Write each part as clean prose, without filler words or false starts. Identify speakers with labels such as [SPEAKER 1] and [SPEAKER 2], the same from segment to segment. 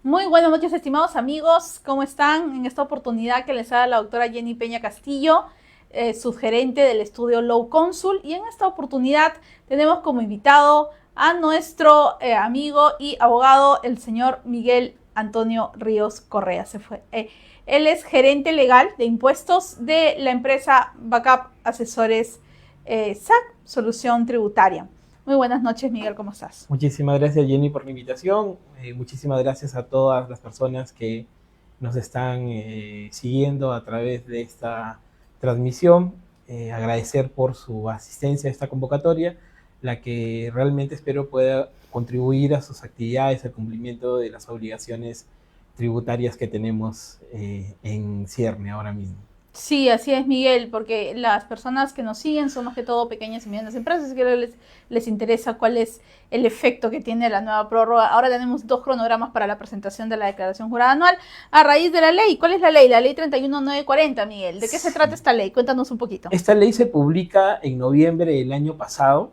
[SPEAKER 1] Muy buenas noches, estimados amigos. ¿Cómo están? En esta oportunidad que les da la doctora Jenny Peña Castillo, subgerente del estudio Law Consul. Y en esta oportunidad tenemos como invitado a nuestro amigo y abogado, el señor Miguel Antonio Ríos Correa. Él es gerente legal de impuestos de la empresa Backup Asesores SAC, Solución Tributaria. Muy buenas noches, Miguel, ¿cómo estás?
[SPEAKER 2] Muchísimas gracias, Jenny, por la invitación. Muchísimas gracias a todas las personas que nos están siguiendo a través de esta transmisión. Agradecer por su asistencia a esta convocatoria, la que realmente espero pueda contribuir a sus actividades, al cumplimiento de las obligaciones tributarias que tenemos en cierne ahora mismo.
[SPEAKER 1] Sí, así es, Miguel, porque las personas que nos siguen son más que todo pequeñas y medianas empresas, que les interesa cuál es el efecto que tiene la nueva prórroga. Ahora tenemos 2 cronogramas para la presentación de la declaración jurada anual a raíz de la ley. ¿Cuál es la ley? La ley 31940, Miguel. ¿De qué se trata esta ley? Cuéntanos un poquito.
[SPEAKER 2] Esta ley se publica en noviembre del año pasado,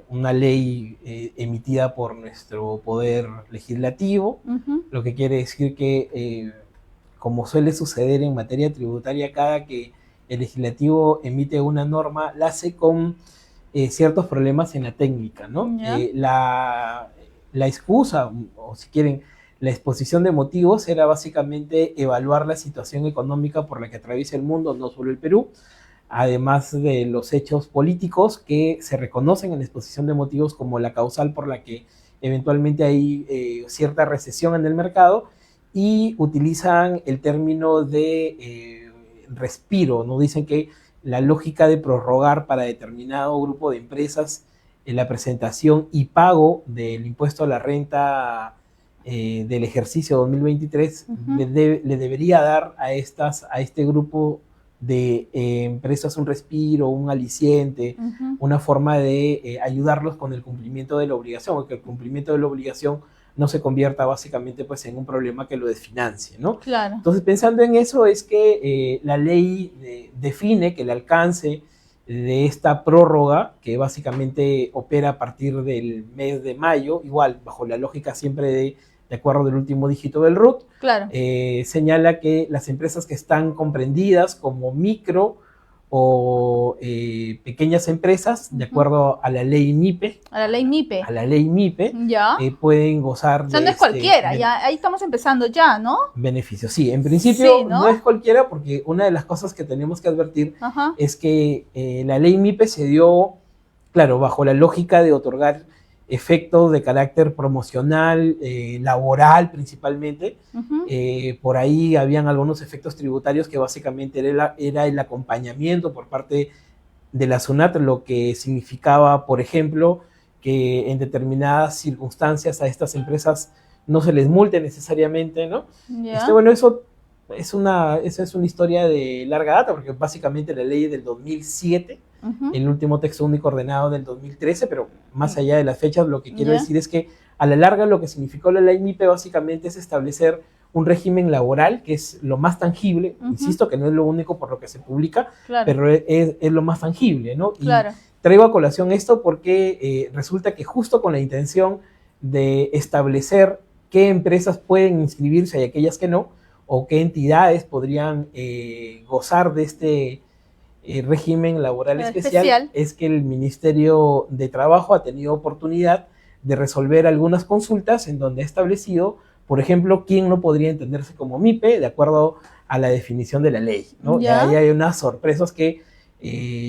[SPEAKER 2] una ley emitida por nuestro poder legislativo, lo que quiere decir que como suele suceder en materia tributaria, cada que el legislativo emite una norma, la hace con ciertos problemas en la técnica, ¿no? La excusa, o si quieren, la exposición de motivos era básicamente evaluar la situación económica por la que atraviesa el mundo, no solo el Perú, además de los hechos políticos que se reconocen en la exposición de motivos como la causal por la que eventualmente hay cierta recesión en el mercado, y utilizan el término de respiro, ¿no? Dicen que la lógica de prorrogar para determinado grupo de empresas la presentación y pago del impuesto a la renta del ejercicio 2023 le debería dar a este grupo de empresas un respiro, un aliciente, una forma de ayudarlos con el cumplimiento de la obligación, porque el cumplimiento de la obligación no se convierta básicamente pues en un problema que lo desfinancie, ¿no?
[SPEAKER 1] Claro.
[SPEAKER 2] Entonces, pensando en eso, es que la ley define que el alcance de esta prórroga, que básicamente opera a partir del mes de mayo, igual bajo la lógica siempre de acuerdo del último dígito del RUT,
[SPEAKER 1] claro,
[SPEAKER 2] señala que las empresas que están comprendidas como micro o pequeñas empresas, de acuerdo a la ley MIPE,
[SPEAKER 1] ¿ya?
[SPEAKER 2] Pueden gozar
[SPEAKER 1] o sea, no es cualquiera, ya ahí estamos empezando ya, ¿no?
[SPEAKER 2] Beneficios. Sí, en principio
[SPEAKER 1] sí,
[SPEAKER 2] no es cualquiera, porque una de las cosas que tenemos que advertir es que la ley MIPE se dio, claro, bajo la lógica de otorgar efectos de carácter promocional, laboral principalmente. Por ahí habían algunos efectos tributarios que básicamente era el acompañamiento por parte de la SUNAT, lo que significaba, por ejemplo, que en determinadas circunstancias a estas empresas no se les multe necesariamente, ¿no? Bueno, esa es una historia de larga data, porque básicamente la ley del 2007, el último texto único ordenado del 2013, pero más allá de las fechas, lo que quiero decir es que a la larga lo que significó la ley MIPE básicamente es establecer un régimen laboral que es lo más tangible, insisto que no es lo único por lo que se publica, pero es lo más tangible, ¿no? Y traigo a colación esto porque resulta que justo con la intención de establecer qué empresas pueden inscribirse y aquellas que no, o qué entidades podrían gozar de este régimen laboral especial, es que el Ministerio de Trabajo ha tenido oportunidad de resolver algunas consultas en donde ha establecido, por ejemplo, quién no podría entenderse como MIPE de acuerdo a la definición de la ley, ¿no? Y ahí hay unas sorpresas que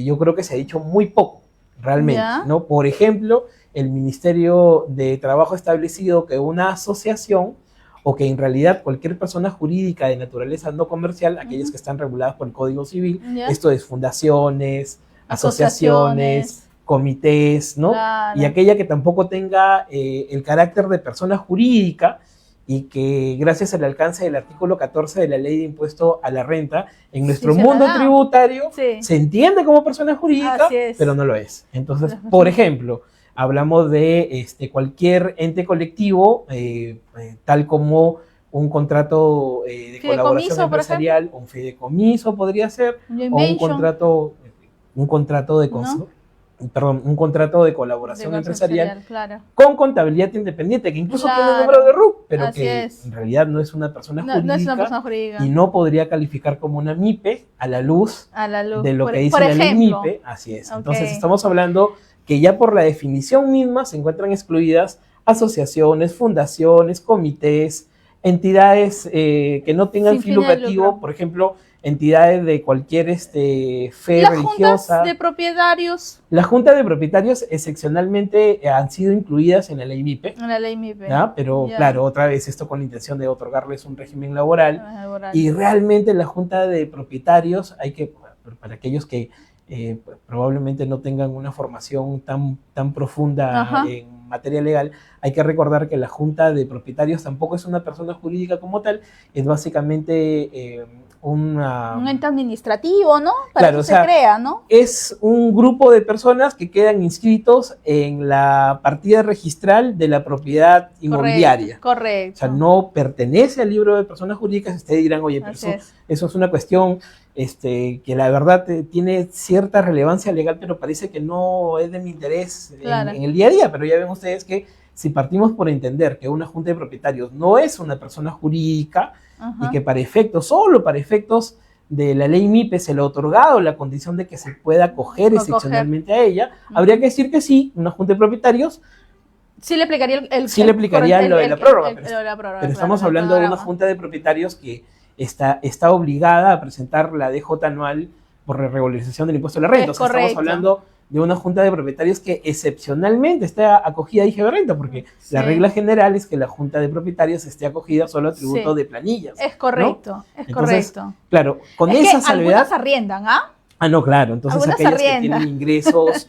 [SPEAKER 2] yo creo que se ha dicho muy poco, realmente, ¿no? Por ejemplo, el Ministerio de Trabajo ha establecido que una asociación, o que en realidad cualquier persona jurídica de naturaleza no comercial, aquellas que están reguladas por el Código Civil, esto es fundaciones, asociaciones, comités, ¿no? Y aquella que tampoco tenga el carácter de persona jurídica y que gracias al alcance del artículo 14 de la Ley de Impuesto a la Renta, en nuestro mundo tributario se entiende como persona jurídica, pero no lo es. Entonces, por ejemplo, hablamos de cualquier ente colectivo, tal como un contrato de colaboración empresarial, un fideicomiso podría ser, o un contrato de un contrato de colaboración empresarial
[SPEAKER 1] claro,
[SPEAKER 2] con contabilidad independiente, que incluso tiene número de RUC, pero que en realidad no es una persona jurídica,
[SPEAKER 1] no es una persona jurídica,
[SPEAKER 2] y no podría calificar como una MIPE a la luz de lo que dice
[SPEAKER 1] por
[SPEAKER 2] la ley
[SPEAKER 1] ejemplo.
[SPEAKER 2] MIPE. Así es. Entonces estamos hablando que ya por la definición misma se encuentran excluidas asociaciones, fundaciones, comités, entidades que no tengan fin lucrativo, por ejemplo, entidades de cualquier fe religiosa.
[SPEAKER 1] ¿Las juntas de propietarios?
[SPEAKER 2] Las juntas de propietarios excepcionalmente han sido incluidas en la ley MIPE.
[SPEAKER 1] En la ley MIPE.
[SPEAKER 2] ¿Ya? Pero claro, otra vez esto con la intención de otorgarles un régimen laboral. Y realmente la junta de propietarios, para aquellos que probablemente no tengan una formación tan profunda en materia legal, hay que recordar que la junta de propietarios tampoco es una persona jurídica como tal, es básicamente un
[SPEAKER 1] ente administrativo, ¿no? Para
[SPEAKER 2] claro,
[SPEAKER 1] que se crea, ¿no?
[SPEAKER 2] Es un grupo de personas que quedan inscritos en la partida registral de la propiedad inmobiliaria.
[SPEAKER 1] Correcto.
[SPEAKER 2] O sea, no pertenece al libro de personas jurídicas. Ustedes dirán, oye, pero eso es una cuestión que la verdad tiene cierta relevancia legal, pero parece que no es de mi interés en el día a día. Pero ya ven ustedes que si partimos por entender que una junta de propietarios no es una persona jurídica, y que solo para efectos de la ley MIPE se le ha otorgado la condición de que se pueda acoger excepcionalmente a ella, habría que decir que sí, una junta de propietarios
[SPEAKER 1] sí le aplicaría
[SPEAKER 2] lo de la prórroga, pero estamos hablando de una junta de propietarios que está obligada a presentar la DJ anual por regularización del impuesto a la renta. O sea, estamos hablando de una junta de propietarios que excepcionalmente está acogida a IGB Renta, porque la regla general es que la junta de propietarios esté acogida solo a tributo de planillas.
[SPEAKER 1] Es correcto, ¿no?
[SPEAKER 2] Entonces, claro, con esa salvedad...
[SPEAKER 1] Algunas arriendan, ¿ah?
[SPEAKER 2] Ah, no, claro. Entonces aquellas que tienen ingresos...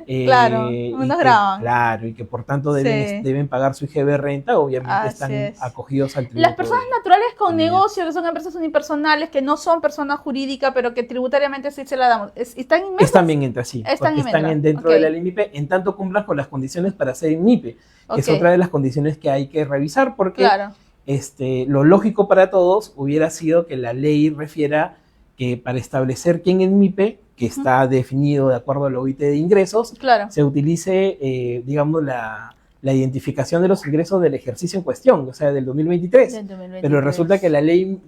[SPEAKER 1] claro, unos graban.
[SPEAKER 2] Claro, y que por tanto deben pagar su IGB Renta, obviamente están acogidos al tributo.
[SPEAKER 1] Las personas naturales con negocio, que son empresas unipersonales, que no son personas jurídicas, pero que tributariamente sí se la damos, ¿están inmersas?
[SPEAKER 2] Están bien entras, sí. Están dentro de la ley MIPE, en tanto cumplan con las condiciones para ser MIPE, que es otra de las condiciones que hay que revisar, porque lo lógico para todos hubiera sido que la ley refiera que para establecer quién es MIPE, que está definido de acuerdo a la OIT de ingresos, se utilice, digamos, la identificación de los ingresos del ejercicio en cuestión, o sea, del 2023. Pero resulta que la ley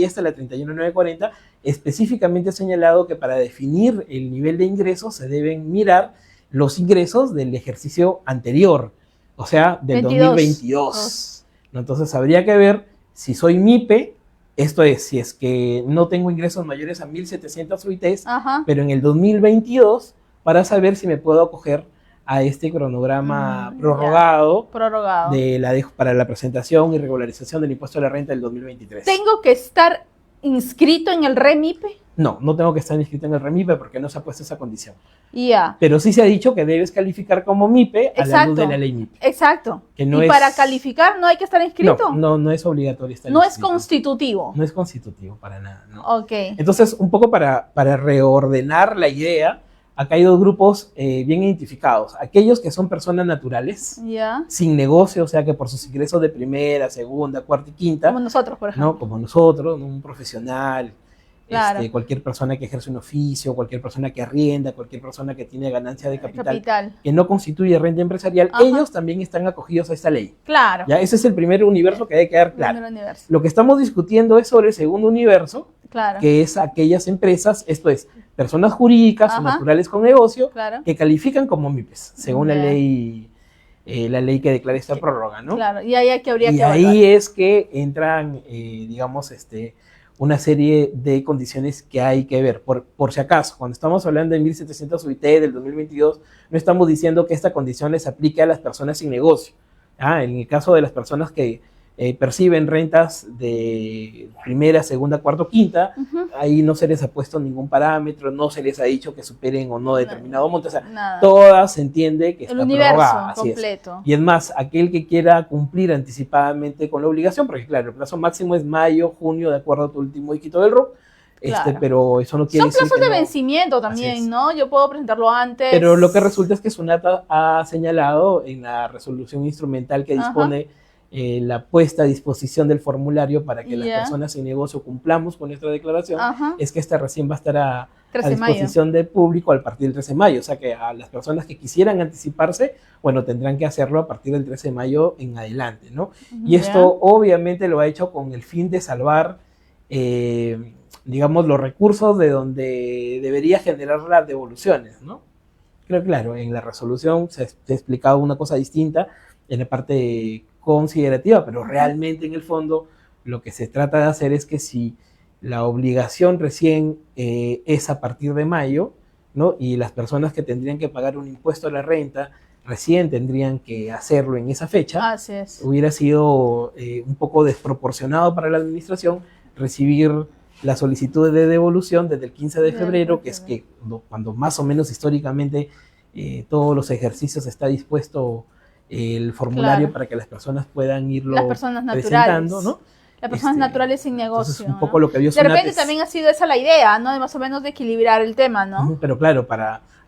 [SPEAKER 2] esta, la 31940, específicamente ha señalado que para definir el nivel de ingresos se deben mirar los ingresos del ejercicio anterior, o sea, del 2022. Entonces habría que ver si soy MIPE. Esto es, si es que no tengo ingresos mayores a 1.700 UITs, pero en el 2022, para saber si me puedo acoger a este cronograma prorrogado para la presentación y regularización del impuesto a la renta del 2023.
[SPEAKER 1] ¿Tengo que estar inscrito en el REMIPE?
[SPEAKER 2] No tengo que estar inscrito en el REMIPE porque no se ha puesto esa condición.
[SPEAKER 1] Ya.
[SPEAKER 2] Pero sí se ha dicho que debes calificar como MIPE a la luz de la ley MIPE.
[SPEAKER 1] Exacto. Para calificar no hay que estar inscrito.
[SPEAKER 2] No es obligatorio estar
[SPEAKER 1] inscrito.
[SPEAKER 2] No
[SPEAKER 1] es constitutivo.
[SPEAKER 2] No es constitutivo para nada. ¿No?
[SPEAKER 1] Ok.
[SPEAKER 2] Entonces, un poco para reordenar la idea, acá hay dos grupos bien identificados. Aquellos que son personas naturales, sin negocio, o sea que por sus ingresos de primera, segunda, cuarta y quinta.
[SPEAKER 1] Como nosotros, por ejemplo.
[SPEAKER 2] ¿No? Como nosotros, un profesional. Cualquier persona que ejerce un oficio, cualquier persona que arrienda, cualquier persona que tiene ganancia de capital. Que no constituye renta empresarial, ellos también están acogidos a esta ley.
[SPEAKER 1] Claro.
[SPEAKER 2] ¿Ya? Ese es el primer universo que debe quedar claro. Lo que estamos discutiendo es sobre el segundo universo, que es aquellas empresas, esto es, personas jurídicas o naturales con negocio, que califican como MIPES, según la ley que declara esta prórroga, ¿no?
[SPEAKER 1] Claro, y ahí habría que
[SPEAKER 2] evaluar. Ahí es que entran, digamos, una serie de condiciones que hay que ver. Por si acaso, cuando estamos hablando de 1.700 UIT del 2022, no estamos diciendo que esta condición les aplique a las personas sin negocio. En el caso de las personas que perciben rentas de primera, segunda, cuarta o quinta, ahí no se les ha puesto ningún parámetro, no se les ha dicho que superen o no determinado monto, o sea, todas se entiende que está prorrogada.
[SPEAKER 1] El universo completo.
[SPEAKER 2] Y es más, aquel que quiera cumplir anticipadamente con la obligación, porque claro, el plazo máximo es mayo, junio, de acuerdo a tu último dígito del RUC, pero eso no quiere decir
[SPEAKER 1] son plazos de vencimiento también, ¿no? Yo puedo presentarlo antes.
[SPEAKER 2] Pero lo que resulta es que SUNAT ha señalado en la resolución instrumental que dispone la puesta a disposición del formulario para que las personas en negocio cumplamos con nuestra declaración, es que esta recién va a estar a disposición del público a partir del 13 de mayo. O sea que a las personas que quisieran anticiparse, bueno, tendrán que hacerlo a partir del 13 de mayo en adelante, ¿no? Y esto obviamente lo ha hecho con el fin de salvar, digamos, los recursos de donde debería generar las devoluciones, ¿no? Pero claro, en la resolución se ha explicado una cosa distinta en la parte considerativa, pero realmente en el fondo lo que se trata de hacer es que si la obligación recién es a partir de mayo, ¿no? Y las personas que tendrían que pagar un impuesto a la renta recién tendrían que hacerlo en esa fecha,
[SPEAKER 1] así es.
[SPEAKER 2] Hubiera sido un poco desproporcionado para la administración recibir la solicitud de devolución desde el 15 de febrero, que es que cuando más o menos históricamente todos los ejercicios está dispuesto el formulario para que las personas puedan irlo presentando, ¿no?
[SPEAKER 1] Las personas naturales sin negocio.
[SPEAKER 2] Entonces, un poco lo que vio
[SPEAKER 1] de repente también ha sido esa la idea, ¿no? De más o menos de equilibrar el tema, ¿no?
[SPEAKER 2] Pero claro,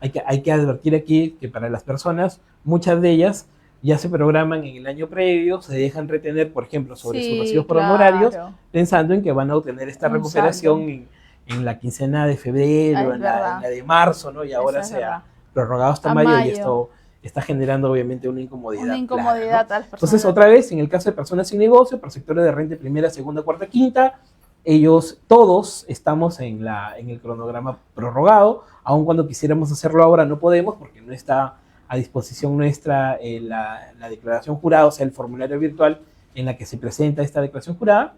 [SPEAKER 2] hay que advertir aquí que para las personas, muchas de ellas ya se programan en el año previo, se dejan retener, por ejemplo, sobre sus recibos por honorarios, pensando en que van a obtener esta recuperación en la quincena de febrero, en la de marzo, ¿no? Y ahora se ha prorrogado hasta mayo, y esto está generando obviamente una incomodidad.
[SPEAKER 1] Una incomodidad, ¿no? A las personas.
[SPEAKER 2] Entonces, otra vez, en el caso de personas sin negocio, para sectores de renta primera, segunda, cuarta, quinta, ellos todos estamos en el cronograma prorrogado, aun cuando quisiéramos hacerlo ahora no podemos porque no está a disposición nuestra la declaración jurada, o sea, el formulario virtual en la que se presenta esta declaración jurada.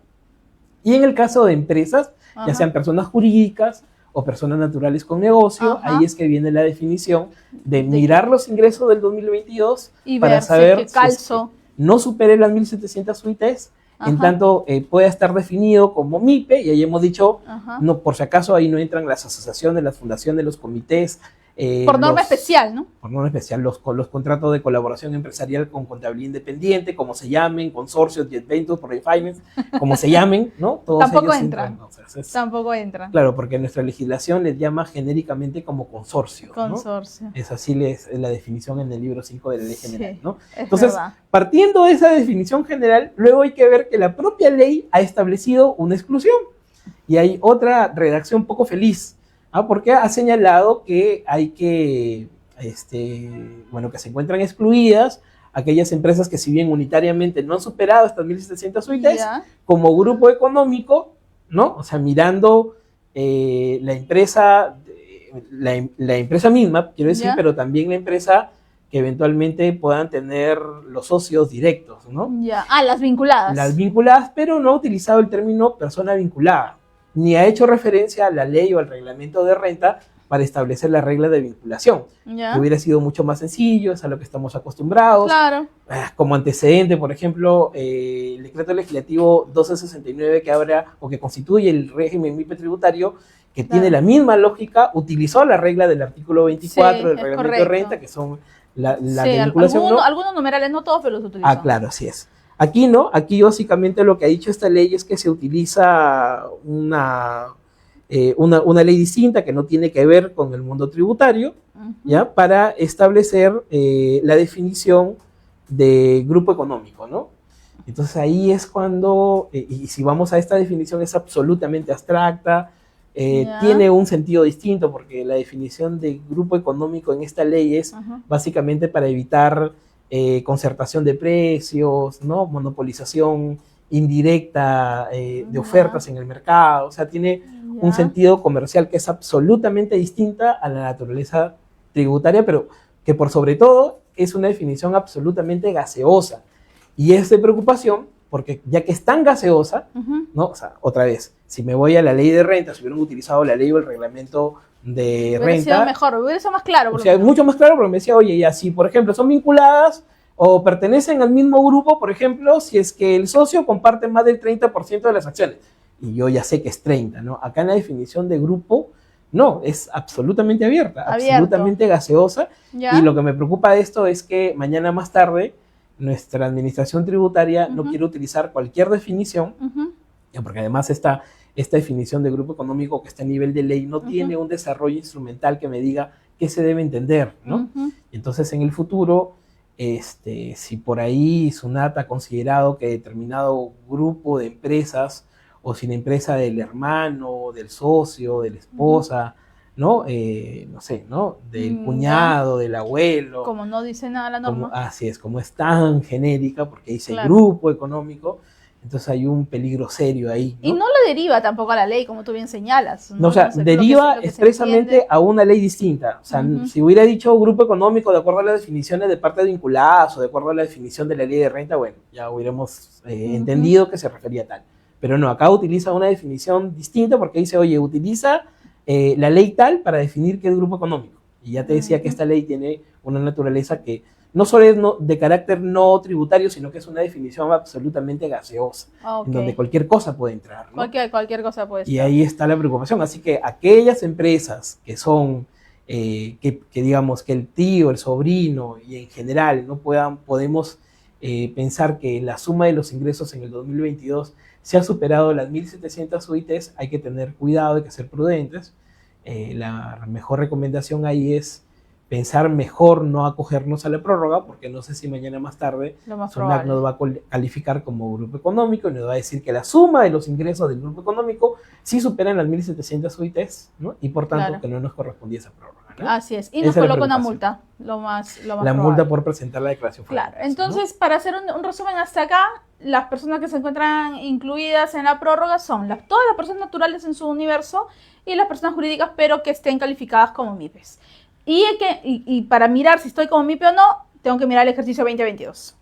[SPEAKER 2] Y en el caso de empresas, ya sean personas jurídicas o personas naturales con negocio, ahí es que viene la definición de mirar los ingresos del 2022 y para saber si no supere las 1.700 UITs, en tanto pueda estar definido como MIPE, y ahí hemos dicho, no, por si acaso ahí no entran las asociaciones, las fundaciones, los comités.
[SPEAKER 1] Por norma especial, ¿no?
[SPEAKER 2] Por norma especial, los contratos de colaboración empresarial con contabilidad independiente, como se llamen, consorcios, Jet Ventures, Project Finance, como se llamen, ¿no? Todos
[SPEAKER 1] tampoco
[SPEAKER 2] ellos
[SPEAKER 1] entran. Tampoco entran.
[SPEAKER 2] Claro, porque nuestra legislación les llama genéricamente como consorcio.
[SPEAKER 1] Consorcio.
[SPEAKER 2] ¿No? Es así es la definición en el libro 5 de la ley general, ¿no? Entonces, partiendo de esa definición general, luego hay que ver que la propia ley ha establecido una exclusión. Y hay otra redacción poco feliz, porque ha señalado que hay que, que se encuentran excluidas aquellas empresas que, si bien unitariamente no han superado estas 1.700 UITs, como grupo económico, ¿no? O sea, mirando la empresa misma, quiero decir, pero también la empresa que eventualmente puedan tener los socios directos, ¿no?
[SPEAKER 1] Las vinculadas.
[SPEAKER 2] Las vinculadas, pero no ha utilizado el término persona vinculada, ni ha hecho referencia a la ley o al reglamento de renta para establecer la regla de vinculación. Que hubiera sido mucho más sencillo, es a lo que estamos acostumbrados.
[SPEAKER 1] Claro.
[SPEAKER 2] Como antecedente, por ejemplo, el decreto legislativo 1269 que habla o que constituye el régimen MIPE tributario, que tiene la misma lógica, utilizó la regla del artículo 24 del reglamento de renta, que son la de vinculación.
[SPEAKER 1] Algunos numerales, no todos, pero los utilizó.
[SPEAKER 2] Claro, así es. Aquí no, aquí básicamente lo que ha dicho esta ley es que se utiliza una ley distinta que no tiene que ver con el mundo tributario, ¿ya? Para establecer la definición de grupo económico, ¿no? Entonces ahí es cuando, y si vamos a esta definición, es absolutamente abstracta, tiene un sentido distinto, porque la definición de grupo económico en esta ley es básicamente para evitar concertación de precios, ¿no? Monopolización indirecta de ofertas en el mercado, o sea, tiene un sentido comercial que es absolutamente distinta a la naturaleza tributaria, pero que por sobre todo es una definición absolutamente gaseosa. Y es de preocupación porque ya que es tan gaseosa, ¿no? O sea, otra vez, si me voy a la ley de renta, si hubieran utilizado la ley o el reglamento de renta...
[SPEAKER 1] Hubiera sido mejor, hubiera sido más claro.
[SPEAKER 2] O sea, mucho más claro, porque me decía, oye, ya si, por ejemplo, son vinculadas o pertenecen al mismo grupo, por ejemplo, si es que el socio comparte más del 30% de las acciones. Y yo ya sé que es 30, ¿no? Acá en la definición de grupo, no, es absolutamente abierta, absolutamente gaseosa. Y lo que me preocupa de esto es que mañana más tarde nuestra administración tributaria no quiere utilizar cualquier definición, porque además esta definición de grupo económico que está a nivel de ley no tiene un desarrollo instrumental que me diga qué se debe entender, ¿no? Entonces, en el futuro, si por ahí SUNAT ha considerado que determinado grupo de empresas, o si la empresa del hermano, del socio, de la esposa, ¿no? No sé, ¿no? Del cuñado, del abuelo.
[SPEAKER 1] Como no dice nada la norma.
[SPEAKER 2] Así es, como es tan genérica, porque dice grupo económico, entonces hay un peligro serio ahí, ¿no?
[SPEAKER 1] Y no lo deriva tampoco a la ley, como tú bien señalas.
[SPEAKER 2] No, o sea, deriva expresamente a una ley distinta. O sea, si hubiera dicho grupo económico de acuerdo a las definiciones de partes vinculadas o de acuerdo a la definición de la ley de renta, bueno, ya hubiéramos entendido que se refería a tal. Pero no, acá utiliza una definición distinta porque dice, oye, utiliza la ley tal para definir qué es grupo económico. Y ya te decía que esta ley tiene una naturaleza que no solo es de carácter no tributario, sino que es una definición absolutamente gaseosa, en donde cualquier cosa puede entrar, ¿no?
[SPEAKER 1] Cualquier cosa puede entrar.
[SPEAKER 2] Y ahí está la preocupación. Así que aquellas empresas que son, que digamos, que el tío, el sobrino y en general no podemos pensar que la suma de los ingresos en el 2022 se ha superado las 1.700 UITs, hay que tener cuidado, hay que ser prudentes. La mejor recomendación ahí es pensar mejor no acogernos a la prórroga, porque no sé si mañana más tarde SUNAT nos va a calificar como grupo económico y nos va a decir que la suma de los ingresos del grupo económico sí superan las 1.700 UITs, ¿no? Y por tanto que no nos correspondía esa prórroga, ¿no?
[SPEAKER 1] Así es, y nos coloca una multa, lo más
[SPEAKER 2] la
[SPEAKER 1] probable.
[SPEAKER 2] Multa por presentar la declaración
[SPEAKER 1] Claro, entonces, ¿no? Para hacer un resumen hasta acá, las personas que se encuentran incluidas en la prórroga son todas las personas naturales en su universo y las personas jurídicas, pero que estén calificadas como MIPES. Y para mirar si estoy como MIPE o no, tengo que mirar el ejercicio 2022.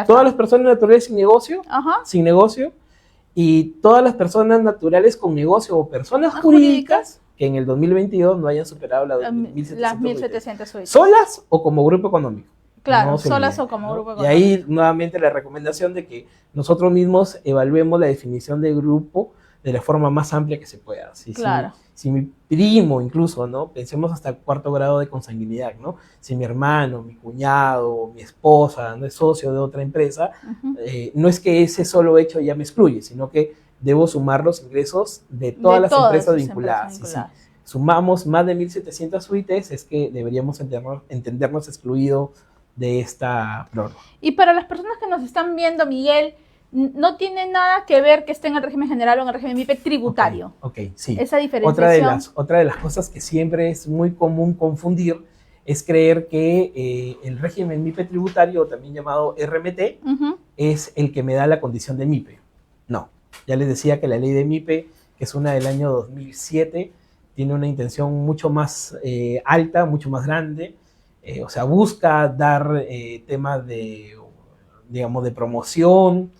[SPEAKER 2] Todas las personas naturales sin negocio, y todas las personas naturales con negocio o personas jurídicas que en el 2022 no hayan superado las 1.700
[SPEAKER 1] UITs.
[SPEAKER 2] ¿Solas o como grupo económico?
[SPEAKER 1] Claro,
[SPEAKER 2] no
[SPEAKER 1] solas o como grupo económico.
[SPEAKER 2] Y ahí nuevamente la recomendación de que nosotros mismos evaluemos la definición de grupo de la forma más amplia que se pueda. Si mi primo incluso, ¿no? Pensemos hasta el 4º grado de consanguinidad, ¿no? Si mi hermano, mi cuñado, mi esposa no es socio de otra empresa, no es que ese solo hecho ya me excluye, sino que debo sumar los ingresos de todas las empresas vinculadas. Si sumamos más de 1.700 UITs, es que deberíamos entendernos excluidos de esta prórroga.
[SPEAKER 1] Y para las personas que nos están viendo, Miguel, no tiene nada que ver que esté en el régimen general o en el régimen MIPE tributario.
[SPEAKER 2] Sí.
[SPEAKER 1] Esa diferenciación.
[SPEAKER 2] Otra de las cosas que siempre es muy común confundir es creer que el régimen MIPE tributario, también llamado RMT, es el que me da la condición de MIPE. No, ya les decía que la ley de MIPE, que es una del año 2007, tiene una intención mucho más alta, mucho más grande. O sea, busca dar temas de, digamos, de promoción,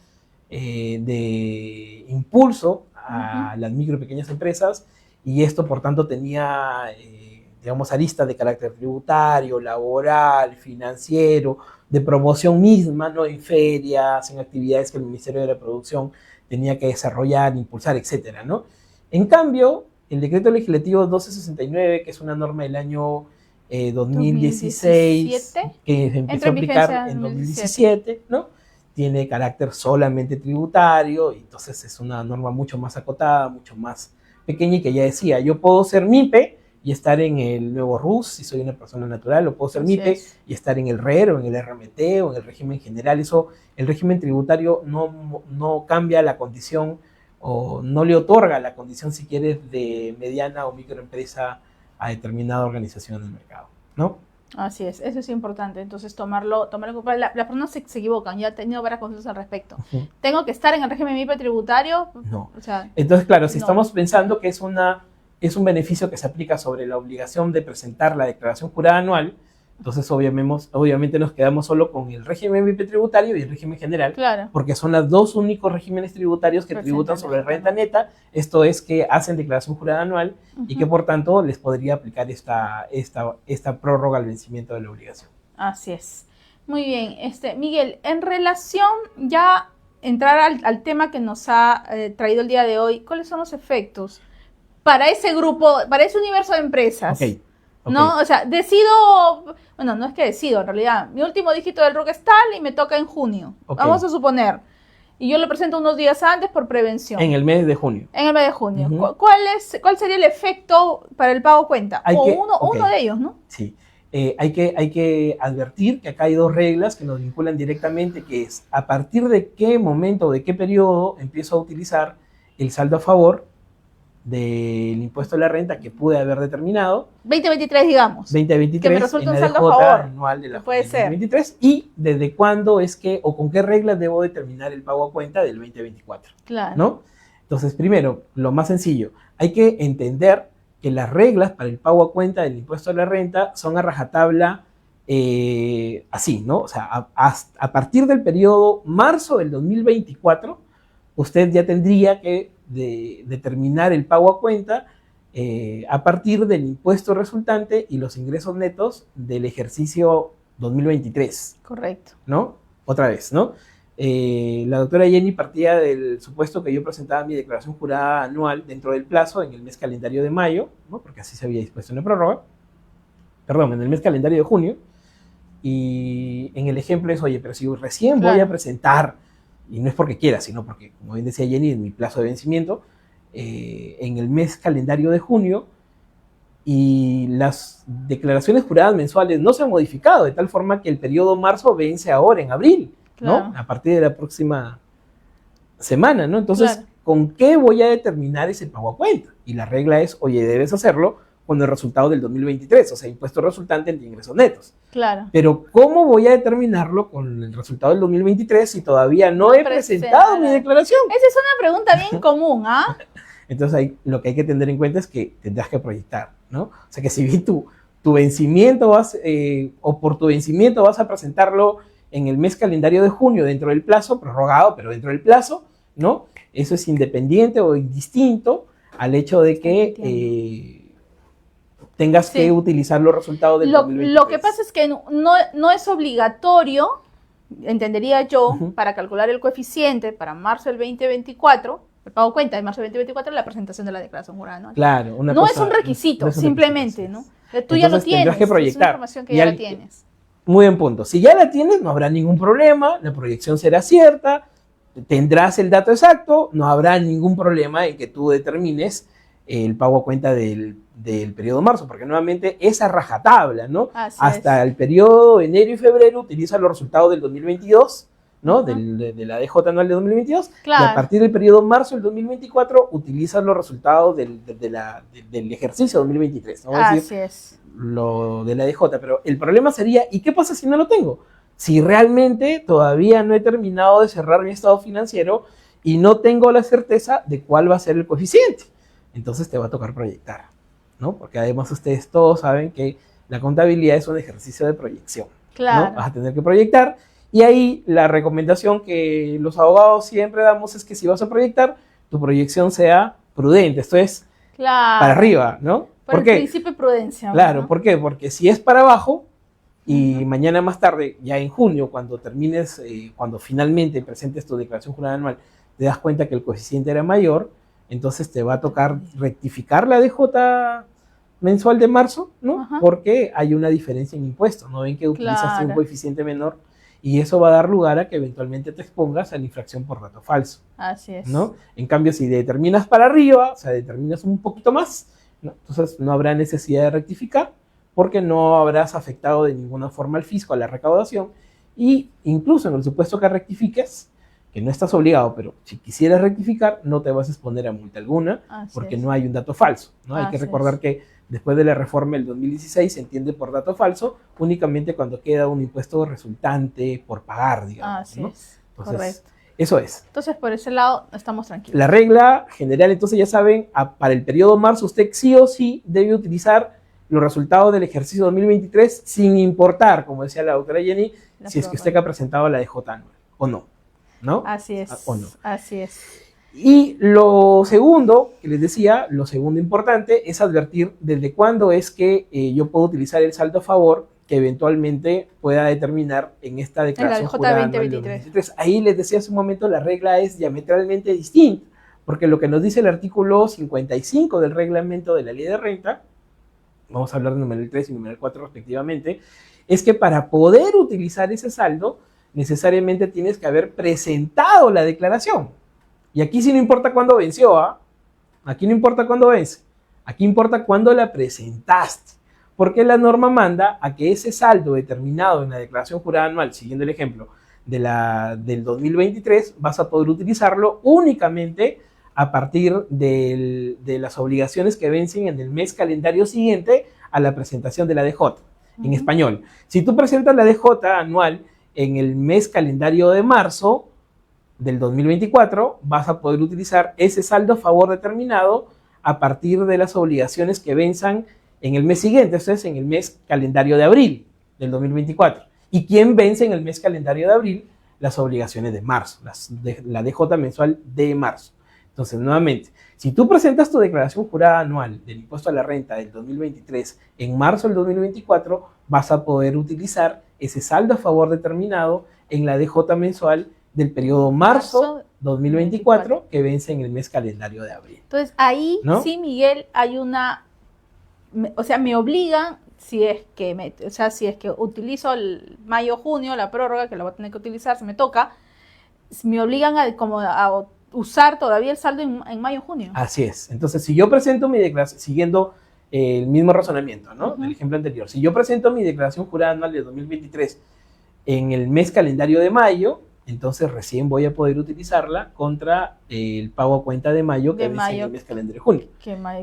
[SPEAKER 2] de impulso a las micro y pequeñas empresas, y esto por tanto tenía, digamos, aristas de carácter tributario, laboral, financiero, de promoción misma, ¿no? En ferias, en actividades que el Ministerio de la Producción tenía que desarrollar, impulsar, etcétera, ¿no? En cambio, el decreto legislativo 1269, que es una norma del año 2016, que se empezó a aplicar en 2017, ¿no? Tiene carácter solamente tributario, y entonces es una norma mucho más acotada, mucho más pequeña, y que ya decía, yo puedo ser MIPE y estar en el nuevo RUS si soy una persona natural, o puedo ser MIPE y estar en el RER o en el RMT o en el régimen general. Eso, el régimen tributario no cambia la condición o no le otorga la condición, si quieres, de mediana o microempresa a determinada organización del mercado, ¿no?
[SPEAKER 1] Así es, eso es importante, entonces tomarlo en cuenta. Las personas se equivocan, ya he tenido varias consultas al respecto. ¿Tengo que estar en el régimen MIPE tributario?
[SPEAKER 2] No.
[SPEAKER 1] O sea,
[SPEAKER 2] entonces, claro, si estamos pensando que es un beneficio que se aplica sobre la obligación de presentar la declaración jurada anual, entonces obviamente nos quedamos solo con el régimen MIPE tributario y el régimen general, porque son los dos únicos regímenes tributarios que tributan sobre renta neta, esto es, que hacen declaración jurada anual y que por tanto les podría aplicar esta prórroga al vencimiento de la obligación.
[SPEAKER 1] Así es. Muy bien, Miguel, en relación ya entrar al tema que nos ha traído el día de hoy, ¿cuáles son los efectos para ese grupo, para ese universo de empresas? No, o sea, no es que decido, en realidad, mi último dígito del RUC es tal y me toca en junio, vamos a suponer, y yo lo presento unos días antes por prevención.
[SPEAKER 2] En el mes de junio.
[SPEAKER 1] En el mes de junio. ¿Cuál sería el efecto para el pago cuenta? Uno de ellos, ¿no?
[SPEAKER 2] Sí. hay que advertir que acá hay dos reglas que nos vinculan directamente, que es a partir de qué momento, de qué periodo empiezo a utilizar el saldo a favor del impuesto a la renta que pude haber determinado.
[SPEAKER 1] 2023, digamos.
[SPEAKER 2] 2023,
[SPEAKER 1] que me resulta un saldo
[SPEAKER 2] DJ
[SPEAKER 1] a favor.
[SPEAKER 2] anual de la
[SPEAKER 1] puede ser.
[SPEAKER 2] 2023, y desde cuándo es que, o con qué reglas debo determinar el pago a cuenta del 2024.
[SPEAKER 1] Claro.
[SPEAKER 2] ¿No? Entonces, primero, lo más sencillo, hay que entender que las reglas para el pago a cuenta del impuesto a la renta son a rajatabla así, ¿no? O sea, a partir del periodo marzo del 2024, usted ya tendría que determinar el pago a cuenta a partir del impuesto resultante y los ingresos netos del ejercicio 2023.
[SPEAKER 1] Correcto.
[SPEAKER 2] ¿No? Otra vez, ¿no? La doctora Jenny partía del supuesto que yo presentaba mi declaración jurada anual dentro del plazo en el mes calendario de mayo, ¿no? Porque así se había dispuesto en la prórroga, perdón, en el mes calendario de junio, y en el ejemplo es, oye, pero si recién voy a presentar, y no es porque quiera, sino porque, como bien decía Jenny, en mi plazo de vencimiento, en el mes calendario de junio, y las declaraciones juradas mensuales no se han modificado, de tal forma que el periodo marzo vence ahora en abril, ¿no? A partir de la próxima semana, ¿no? Entonces, ¿con qué voy a determinar ese pago a cuenta? Y la regla es, oye, debes hacerlo con el resultado del 2023, o sea, impuesto resultante de ingresos netos.
[SPEAKER 1] Claro.
[SPEAKER 2] Pero, ¿cómo voy a determinarlo con el resultado del 2023 si todavía no he presentado mi declaración?
[SPEAKER 1] Esa es una pregunta bien común, ¿ah?
[SPEAKER 2] Entonces, lo que hay que tener en cuenta es que tendrás que proyectar, ¿no? O sea, que si bien tu vencimiento o por tu vencimiento vas a presentarlo en el mes calendario de junio dentro del plazo, prorrogado, pero dentro del plazo, ¿no? Eso es independiente o indistinto al hecho de que tengas que utilizar los resultados del 2023.
[SPEAKER 1] Lo que pasa es que no es obligatorio, entendería yo, para calcular el coeficiente para marzo del 2024, el pago cuenta de marzo del 2024, la presentación de la declaración jurada anual.
[SPEAKER 2] Claro.
[SPEAKER 1] No es un requisito, simplemente, ¿no? Tú ya lo tienes,
[SPEAKER 2] tendrás que proyectar.
[SPEAKER 1] Es una información que ya la tienes.
[SPEAKER 2] Muy buen punto. Si ya la tienes, no habrá ningún problema, la proyección será cierta, tendrás el dato exacto, no habrá ningún problema en que tú determines el pago a cuenta del periodo marzo, porque nuevamente esa rajatabla, ¿no? Hasta el periodo enero y febrero utiliza los resultados del 2022, ¿no? De la DJ anual de 2022,
[SPEAKER 1] claro.
[SPEAKER 2] Y a partir del periodo marzo del 2024 utilizas los resultados del ejercicio 2023, ¿no?
[SPEAKER 1] Así es.
[SPEAKER 2] Lo de la DJ, pero el problema sería, ¿y qué pasa si no lo tengo? Si realmente todavía no he terminado de cerrar mi estado financiero y no tengo la certeza de cuál va a ser el coeficiente. Entonces te va a tocar proyectar, ¿no? Porque además ustedes todos saben que la contabilidad es un ejercicio de proyección,
[SPEAKER 1] claro.
[SPEAKER 2] ¿no? Vas a tener que proyectar, y ahí la recomendación que los abogados siempre damos es que si vas a proyectar, tu proyección sea prudente, esto es para arriba, ¿no?
[SPEAKER 1] Por el principio de prudencia.
[SPEAKER 2] Claro,
[SPEAKER 1] ¿no?
[SPEAKER 2] ¿Por qué? Porque si es para abajo y mañana más tarde, ya en junio, cuando termines, cuando finalmente presentes tu declaración jurada anual, te das cuenta que el coeficiente era mayor, entonces te va a tocar rectificar la DJ mensual de marzo, ¿no? Porque hay una diferencia en impuestos, ¿no? Ven que utilizaste un coeficiente menor y eso va a dar lugar a que eventualmente te expongas a la infracción por dato falso.
[SPEAKER 1] Así es.
[SPEAKER 2] ¿No? En cambio, si determinas para arriba, o sea, determinas un poquito más, ¿no? Entonces no habrá necesidad de rectificar porque no habrás afectado de ninguna forma al fisco, a la recaudación, y incluso en el supuesto que rectifiques, que no estás obligado, pero si quisieras rectificar, no te vas a exponer a multa alguna, porque no hay un dato falso, ¿no? Hay que recordar que después de la reforma del 2016 se entiende por dato falso únicamente cuando queda un impuesto resultante por pagar, digamos.
[SPEAKER 1] Así
[SPEAKER 2] ¿no?
[SPEAKER 1] es,
[SPEAKER 2] Entonces,
[SPEAKER 1] correcto.
[SPEAKER 2] Eso es.
[SPEAKER 1] Entonces, por ese lado, estamos tranquilos.
[SPEAKER 2] La regla general, entonces ya saben, para el periodo marzo usted sí o sí debe utilizar los resultados del ejercicio 2023 sin importar, como decía la doctora Jenny, si es que usted ha presentado la DJ anual o no. ¿No?
[SPEAKER 1] Así es.
[SPEAKER 2] ¿O no?
[SPEAKER 1] Así es.
[SPEAKER 2] Y lo segundo, que les decía, lo segundo importante es advertir desde cuándo es que yo puedo utilizar el saldo a favor que eventualmente pueda determinar en esta declaración jurada 2023. Ahí les decía hace un momento, la regla es diametralmente distinta, porque lo que nos dice el artículo 55 del reglamento de la ley de renta, vamos a hablar de numeral 3 y numeral 4 respectivamente, es que para poder utilizar ese saldo, necesariamente tienes que haber presentado la declaración. Y aquí sí no importa cuándo venció, ¿ah? Aquí no importa cuándo vence. Aquí importa cuándo la presentaste. Porque la norma manda a que ese saldo determinado en la declaración jurada anual, siguiendo el ejemplo del 2023, vas a poder utilizarlo únicamente a partir de las obligaciones que vencen en el mes calendario siguiente a la presentación de la DJ. En español, si tú presentas la DJ anual en el mes calendario de marzo del 2024, vas a poder utilizar ese saldo a favor determinado a partir de las obligaciones que venzan en el mes siguiente, esto es en el mes calendario de abril del 2024. ¿Y quién vence en el mes calendario de abril? Las obligaciones de marzo, la DJ mensual de marzo. Entonces, nuevamente, si tú presentas tu declaración jurada anual del impuesto a la renta del 2023 en marzo del 2024, vas a poder utilizar ese saldo a favor determinado en la DJ mensual del periodo marzo 2024 que vence en el mes calendario de abril.
[SPEAKER 1] Entonces, ahí, ¿no? Sí, Miguel, hay o sea, me obligan, si es que utilizo el mayo-junio, la prórroga, que la voy a tener que utilizar, si me toca, me obligan a usar todavía el saldo en mayo-junio.
[SPEAKER 2] Así es. Entonces, si yo presento mi declaración, siguiendo el mismo razonamiento, ¿no? Del ejemplo anterior, si yo presento mi declaración jurada anual de 2023 en el mes calendario de mayo, entonces recién voy a poder utilizarla contra el pago a cuenta de mayo que vence en el mes calendario de junio.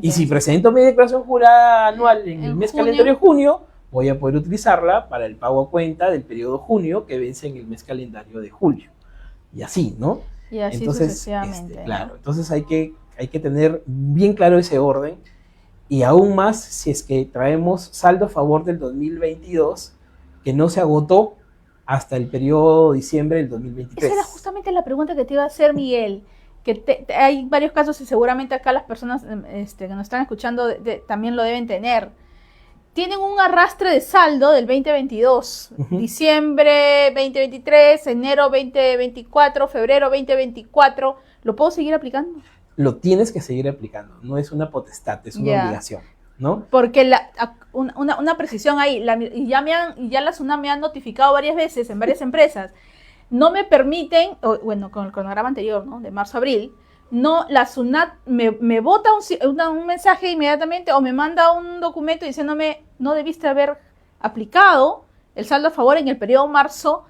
[SPEAKER 2] Y si presento mi declaración jurada anual en el mes calendario de junio, voy a poder utilizarla para el pago a cuenta del periodo junio que vence en el mes calendario de julio. Y así, ¿no?
[SPEAKER 1] Y así entonces, sucesivamente.
[SPEAKER 2] Claro, entonces hay que tener bien claro ese orden, y aún más si es que traemos saldo a favor del 2022 que no se agotó hasta el periodo diciembre del 2023.
[SPEAKER 1] Esa era justamente la pregunta que te iba a hacer, Miguel, que hay varios casos y seguramente acá las personas que nos están escuchando también lo deben tener. Tienen un arrastre de saldo del 2022, diciembre 2023, enero 2024, febrero 2024. ¿Lo puedo seguir aplicando?
[SPEAKER 2] Lo tienes que seguir aplicando, no es una potestad, es una obligación, ¿no?
[SPEAKER 1] Porque una precisión ahí, ya la SUNAT me han notificado varias veces en varias empresas, no me permiten, con el cronograma anterior, ¿no? De marzo a abril, no, la SUNAT me bota un mensaje inmediatamente o me manda un documento diciéndome no debiste haber aplicado el saldo a favor en el periodo marzo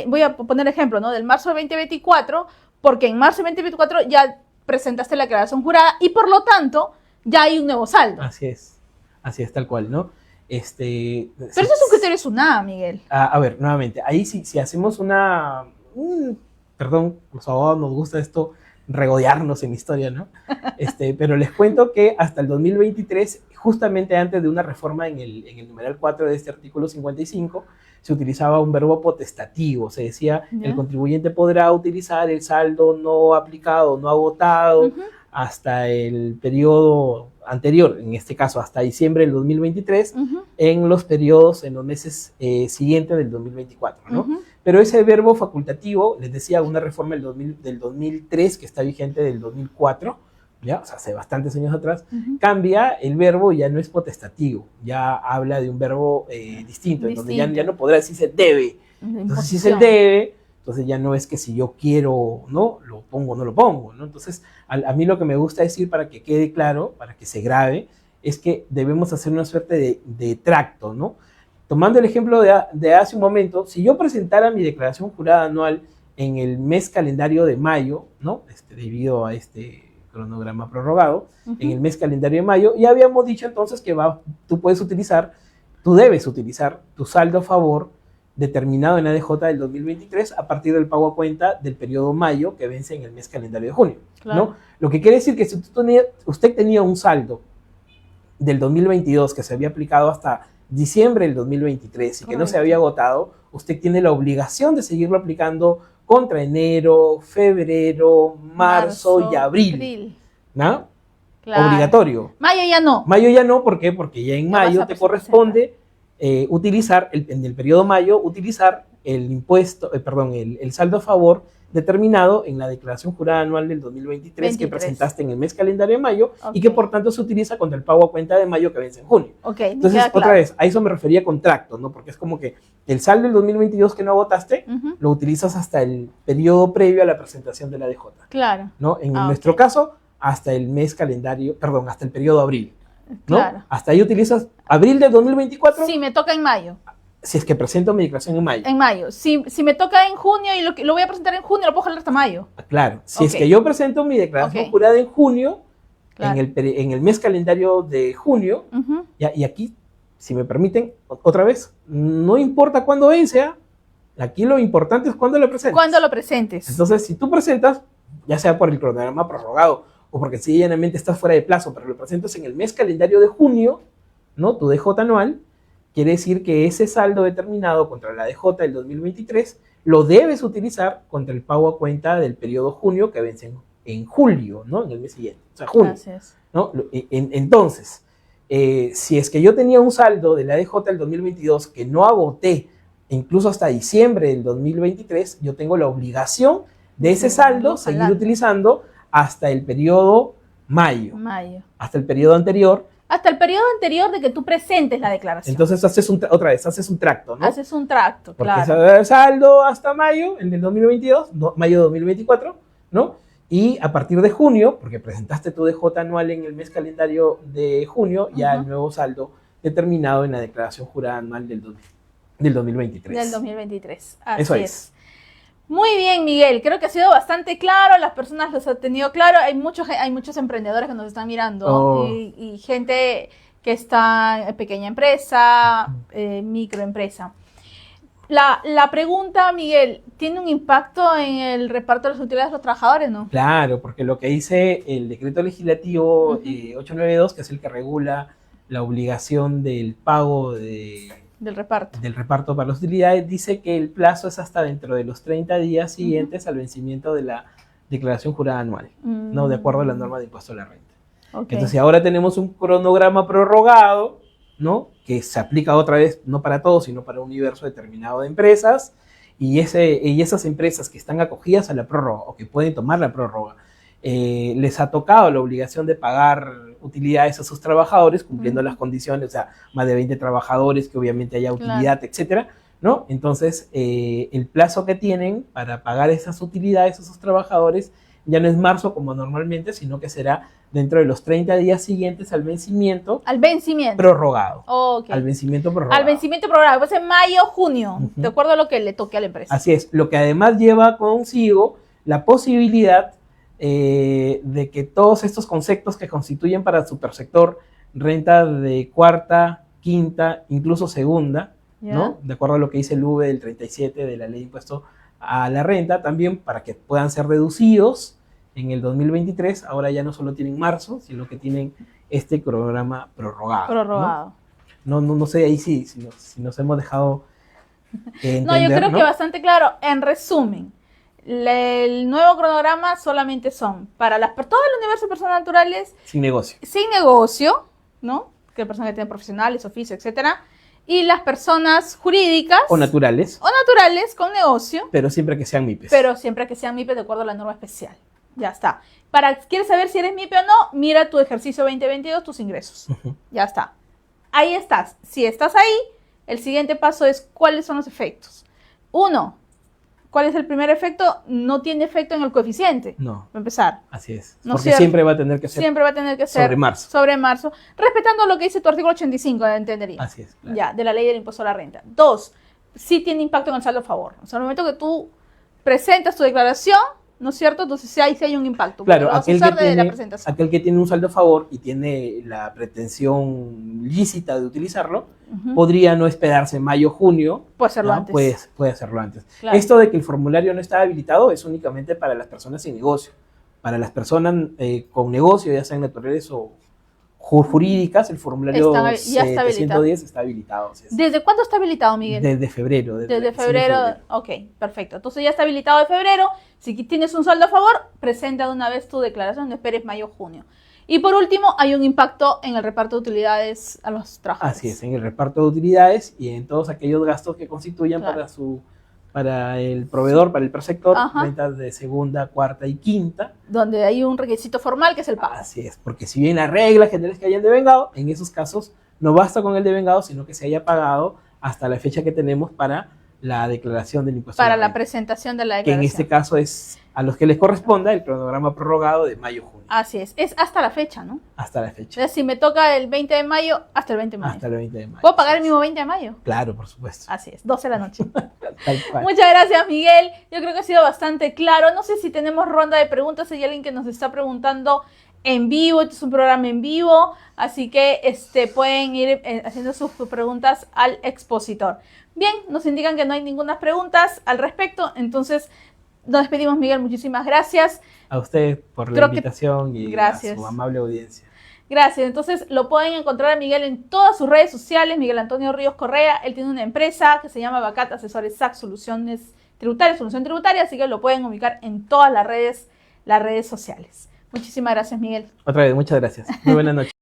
[SPEAKER 1] voy a poner ejemplo, ¿no? Del marzo de 2024, porque en marzo de 2024 ya presentaste la declaración jurada y por lo tanto ya hay un nuevo saldo.
[SPEAKER 2] Así es tal cual, ¿no?
[SPEAKER 1] Pero eso es un criterio SUNAT, Miguel.
[SPEAKER 2] A ver, nuevamente, ahí si hacemos perdón, los abogados nos gusta esto, regodearnos en historia, ¿no? Pero les cuento que hasta el 2023, justamente antes de una reforma en el numeral 4 de este artículo 55, se utilizaba un verbo potestativo, se decía, el contribuyente podrá utilizar el saldo no aplicado, no agotado, hasta el periodo anterior, en este caso hasta diciembre del 2023, en los meses siguientes del 2024, ¿no? Pero ese verbo facultativo, les decía, una reforma del 2003, que está vigente del 2004, ¿ya? O sea, hace bastantes años atrás, cambia el verbo y ya no es potestativo, ya habla de un verbo distinto, en donde ya no podrá decirse debe. Entonces, si es el debe, entonces ya no es que si yo quiero, ¿no? Lo pongo o no lo pongo, ¿no? Entonces, a mí lo que me gusta decir, para que quede claro, para que se grabe, es que debemos hacer una suerte de tracto, ¿no? Tomando el ejemplo de hace un momento, si yo presentara mi declaración jurada anual en el mes calendario de mayo, ¿no? Debido a este cronograma prorrogado, en el mes calendario de mayo, ya habíamos dicho entonces que tú debes utilizar tu saldo a favor determinado en la ADJ del 2023 a partir del pago a cuenta del periodo mayo que vence en el mes calendario de junio, claro, ¿no? Lo que quiere decir que si usted tenía un saldo del 2022 que se había aplicado hasta diciembre del 2023 y que no se había agotado, usted tiene la obligación de seguirlo aplicando contra enero, febrero, marzo y abril. ¿No? Claro. Obligatorio.
[SPEAKER 1] Mayo ya no.
[SPEAKER 2] Mayo ya no, ¿por qué? Porque ya en mayo te corresponde utilizar, en el periodo mayo, utilizar el impuesto, el saldo a favor determinado en la declaración jurada anual del 2023 que presentaste en el mes calendario de mayo, y que por tanto se utiliza contra el pago a cuenta de mayo que vence en junio. Entonces, otra vez, a eso me refería con tracto, ¿no? Porque es como que el saldo del 2022 que no agotaste, lo utilizas hasta el periodo previo a la presentación de la DJ.
[SPEAKER 1] Claro.
[SPEAKER 2] ¿No? En nuestro caso, hasta el mes calendario, hasta el periodo abril. ¿no?
[SPEAKER 1] Claro.
[SPEAKER 2] Hasta ahí utilizas abril del 2024.
[SPEAKER 1] Sí, me toca en mayo.
[SPEAKER 2] Si es que presento mi declaración en mayo.
[SPEAKER 1] En mayo. Si me toca en junio y lo voy a presentar en junio, lo puedo jalar hasta mayo.
[SPEAKER 2] Claro. Si es
[SPEAKER 1] Ok.
[SPEAKER 2] que yo presento mi declaración
[SPEAKER 1] Ok.
[SPEAKER 2] jurada en junio,
[SPEAKER 1] Claro.
[SPEAKER 2] en el mes calendario de junio,
[SPEAKER 1] Ujú.
[SPEAKER 2] y aquí, si me permiten, otra vez, no importa cuándo vence, aquí lo importante es cuándo lo presentes.
[SPEAKER 1] Cuando lo presentes.
[SPEAKER 2] Entonces, si tú presentas, ya sea por el cronograma prorrogado o porque sencillamente estás fuera de plazo, pero lo presentas en el mes calendario de junio, ¿no? Tu DJ anual, quiere decir que ese saldo determinado contra la DJ del 2023 lo debes utilizar contra el pago a cuenta del periodo junio que vence en julio, ¿no? En el mes siguiente, o sea, junio.
[SPEAKER 1] Gracias.
[SPEAKER 2] ¿No? Entonces, si es que yo tenía un saldo de la DJ del 2022 que no agoté, incluso hasta diciembre del 2023, yo tengo la obligación de ese saldo seguir
[SPEAKER 1] Ojalá.
[SPEAKER 2] utilizando hasta el periodo mayo,
[SPEAKER 1] Mayo.
[SPEAKER 2] hasta el periodo anterior.
[SPEAKER 1] Hasta el periodo anterior de que tú presentes la declaración.
[SPEAKER 2] Entonces haces haces un tracto, ¿no?
[SPEAKER 1] Haces un tracto,
[SPEAKER 2] Porque
[SPEAKER 1] claro.
[SPEAKER 2] el saldo hasta mayo, en el 2022, mayo de 2024, ¿no? Y a partir de junio, porque presentaste tu DJ anual en el mes calendario de junio, ya el nuevo saldo determinado en la declaración jurada anual del 2023.
[SPEAKER 1] Del 2023. Así
[SPEAKER 2] Eso
[SPEAKER 1] es.
[SPEAKER 2] es.
[SPEAKER 1] Muy bien, Miguel. Creo que ha sido bastante claro. Las personas los han tenido claro. Hay muchos emprendedores que nos están mirando
[SPEAKER 2] Oh.
[SPEAKER 1] y gente que está en pequeña empresa, microempresa. La pregunta, Miguel, ¿tiene un impacto en el reparto de las utilidades de los trabajadores, no?
[SPEAKER 2] Claro, porque lo que dice el decreto legislativo 892, que es el que regula la obligación del pago
[SPEAKER 1] Del reparto.
[SPEAKER 2] del reparto para las utilidades, dice que el plazo es hasta dentro de los 30 días siguientes al vencimiento de la declaración jurada anual, ¿no? De acuerdo a la norma de impuesto a la renta.
[SPEAKER 1] Ok.
[SPEAKER 2] Entonces, ahora tenemos un cronograma prorrogado, ¿no? Que se aplica otra vez, no para todos, sino para un universo determinado de empresas, y esas empresas que están acogidas a la prórroga o que pueden tomar la prórroga, les ha tocado la obligación de pagar utilidades a sus trabajadores, cumpliendo las condiciones, o sea, más de 20 trabajadores, que obviamente haya utilidad, etcétera, ¿no? Entonces, el plazo que tienen para pagar esas utilidades a sus trabajadores ya no es marzo como normalmente, sino que será dentro de los 30 días siguientes al vencimiento
[SPEAKER 1] Al vencimiento.
[SPEAKER 2] prorrogado.
[SPEAKER 1] Ok.
[SPEAKER 2] Al vencimiento prorrogado.
[SPEAKER 1] Al vencimiento programado. Puede ser mayo, junio, de acuerdo a lo que le toque a la empresa.
[SPEAKER 2] Así es, lo que además lleva consigo la posibilidad de que todos estos conceptos que constituyen para el supersector renta de cuarta, quinta, incluso segunda,
[SPEAKER 1] ¿Ya?
[SPEAKER 2] ¿no? De acuerdo a lo que dice el V del 37 de la ley de impuesto a la renta, también para que puedan ser reducidos en el 2023, ahora ya no solo tienen marzo, sino que tienen este programa prorrogado.
[SPEAKER 1] Prorrogado.
[SPEAKER 2] No sé ahí si nos hemos dejado entender,
[SPEAKER 1] No, yo creo
[SPEAKER 2] ¿no?
[SPEAKER 1] que bastante claro. En resumen, el nuevo cronograma solamente son para todo el universo de personas naturales
[SPEAKER 2] Sin negocio.
[SPEAKER 1] sin negocio, ¿no? Que personas que tienen profesionales, oficio, etcétera, y las personas jurídicas
[SPEAKER 2] O naturales,
[SPEAKER 1] o naturales con negocio,
[SPEAKER 2] pero siempre que sean MIPES.
[SPEAKER 1] pero siempre que sean MIPE de acuerdo a la norma especial. Ya está. ¿Quieres saber si eres MIPE o no? Mira tu ejercicio 2022, tus ingresos. Ya está. Ahí estás. Si estás ahí, el siguiente paso es cuáles son los efectos. Uno, ¿cuál es el primer efecto? No tiene efecto en el coeficiente.
[SPEAKER 2] No,
[SPEAKER 1] Para empezar.
[SPEAKER 2] así es.
[SPEAKER 1] No
[SPEAKER 2] Porque
[SPEAKER 1] cierto.
[SPEAKER 2] siempre va a tener que ser
[SPEAKER 1] Siempre va a tener que ser
[SPEAKER 2] sobre marzo.
[SPEAKER 1] respetando lo que dice tu artículo 85, entendería.
[SPEAKER 2] Así es. Claro.
[SPEAKER 1] Ya, de la ley del impuesto a la renta. Dos, sí tiene impacto en el saldo a favor. O sea, en el momento que tú presentas tu declaración, ¿no es cierto? Entonces sí hay un impacto.
[SPEAKER 2] Claro,
[SPEAKER 1] Lo vas a
[SPEAKER 2] aquel
[SPEAKER 1] usar
[SPEAKER 2] que,
[SPEAKER 1] de la
[SPEAKER 2] tiene,
[SPEAKER 1] presentación.
[SPEAKER 2] aquel que tiene un saldo a favor y tiene la pretensión lícita de utilizarlo, podría no esperarse mayo, junio.
[SPEAKER 1] Puede hacerlo
[SPEAKER 2] ¿no?
[SPEAKER 1] antes.
[SPEAKER 2] Puede hacerlo antes.
[SPEAKER 1] Claro.
[SPEAKER 2] Esto de que el formulario no está habilitado es únicamente para las personas sin negocio. Para las personas con negocio, ya sean naturales o jurídicas, el formulario
[SPEAKER 1] Ya está habilitado.
[SPEAKER 2] 710 está habilitado. Así es.
[SPEAKER 1] ¿Desde cuándo está habilitado, Miguel?
[SPEAKER 2] Desde febrero.
[SPEAKER 1] Desde febrero. Ok, perfecto. Entonces ya está habilitado de febrero. Si tienes un saldo a favor, presenta de una vez tu declaración, no esperes mayo o junio. Y por último, hay un impacto en el reparto de utilidades a los trabajadores.
[SPEAKER 2] Así es, en el reparto de utilidades y en todos aquellos gastos que constituyan
[SPEAKER 1] Claro.
[SPEAKER 2] para el proveedor, para el persector,
[SPEAKER 1] Ajá.
[SPEAKER 2] rentas de segunda, cuarta y quinta.
[SPEAKER 1] Donde hay un requisito formal que es el pago.
[SPEAKER 2] Así es, porque si bien las reglas generales que hayan devengado, en esos casos no basta con el devengado, sino que se haya pagado hasta la fecha que tenemos para la declaración del impuesto.
[SPEAKER 1] Para la presentación de la declaración.
[SPEAKER 2] Que en este caso es a los que les corresponda el cronograma prorrogado de mayo-junio.
[SPEAKER 1] Así es hasta la fecha, ¿no?
[SPEAKER 2] Hasta la fecha.
[SPEAKER 1] Entonces, si me toca el 20 de mayo, hasta el 20 de mayo.
[SPEAKER 2] Hasta el 20 de mayo.
[SPEAKER 1] ¿Puedo pagar el mismo 20 de mayo?
[SPEAKER 2] Claro, por supuesto.
[SPEAKER 1] Así es, 12 de la noche.
[SPEAKER 2] Tal cual.
[SPEAKER 1] Muchas gracias, Miguel. Yo creo que ha sido bastante claro. No sé si tenemos ronda de preguntas. Hay alguien que nos está preguntando en vivo. Este es un programa en vivo. Así que pueden ir haciendo sus preguntas al expositor. Bien, nos indican que no hay ninguna preguntas al respecto. Entonces, nos despedimos, Miguel. Muchísimas gracias.
[SPEAKER 2] A usted por la invitación y
[SPEAKER 1] gracias.
[SPEAKER 2] a su amable audiencia.
[SPEAKER 1] Gracias. Entonces lo pueden encontrar a Miguel en todas sus redes sociales. Miguel Antonio Ríos Correa. Él tiene una empresa que se llama Bacat Asesores SAC Solución Tributaria. Así que lo pueden ubicar en todas las redes sociales. Muchísimas gracias, Miguel.
[SPEAKER 2] Otra vez, muchas gracias. Muy buenas noches.